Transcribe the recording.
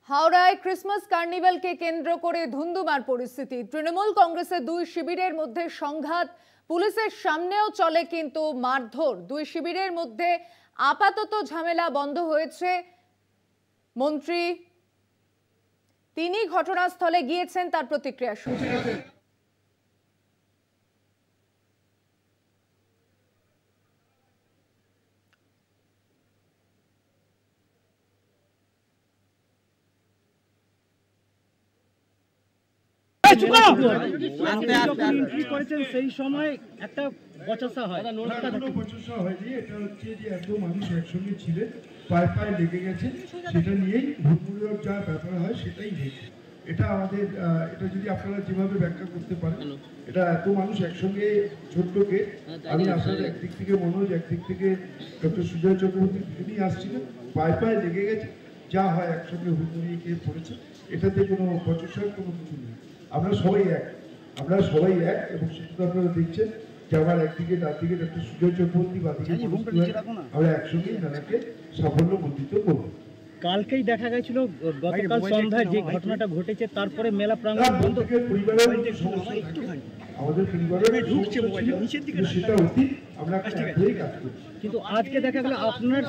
হাওড়ায় ক্রিসমাস কার্নিভালকে কেন্দ্র করে ধুন্ধুমার পরিস্থিতি। তৃণমূল কংগ্রেসের দুই শিবিরের মধ্যে সংঘাত, পুলিশের সামনেও চলে কিন্তু মারধর। দুই শিবিরের মধ্যে আপাতত ঝামেলা বন্ধ হয়েছে। মন্ত্রী তিনি ঘটনাস্থলে গিয়েছেন, তার প্রতিক্রিয়া শুনছেন। সেই সময় একটা বচসা হয়, এটা হচ্ছে যে এত মানুষ একসঙ্গে ছিলেন, পায়ে পায়ে লেগে গেছে, সেটা নিয়েই ভুটমুড়ির যা ব্যাপার হয় সেটাই হয়েছে। এটা আমাদের এটা যদি আপনারা যেভাবে ব্যাখ্যা করতে পারেন, এটা এত মানুষ একসঙ্গে ছোট্টকে আমি আসলে একদিক থেকে মনোজ, একদিক থেকে ডক্টর সুজয় চক্রবর্তী দুজনই আসছিলেন, পায়ে পায়ে লেগে গেছে, যা হয় একসঙ্গে হুড়মুড়িয়ে গিয়ে পড়েছে। এটাতে কোনো বচসার কোনো কিছু নেই। আমরা সবাই এক এবং সেটা আপনারা দেখছেন যে আমার একদিকে তার দিকে ডক্টর সুজয় চক্রবর্তী বাদিকে আমরা একসঙ্গেই মেলাকে সাফল্য মণ্ডিত করব। কালকেই দেখা গেছিল গতকাল সন্ধ্যায় যে ঘটনাটা ঘটেছে, তারপরে মেলা প্রাঙ্গণ বন্ধ। আমাদের পরিবারের ঢুকছে সেটা অতীত, আমরা কাজ করি। কিন্তু আজকে দেখা গেল আপনার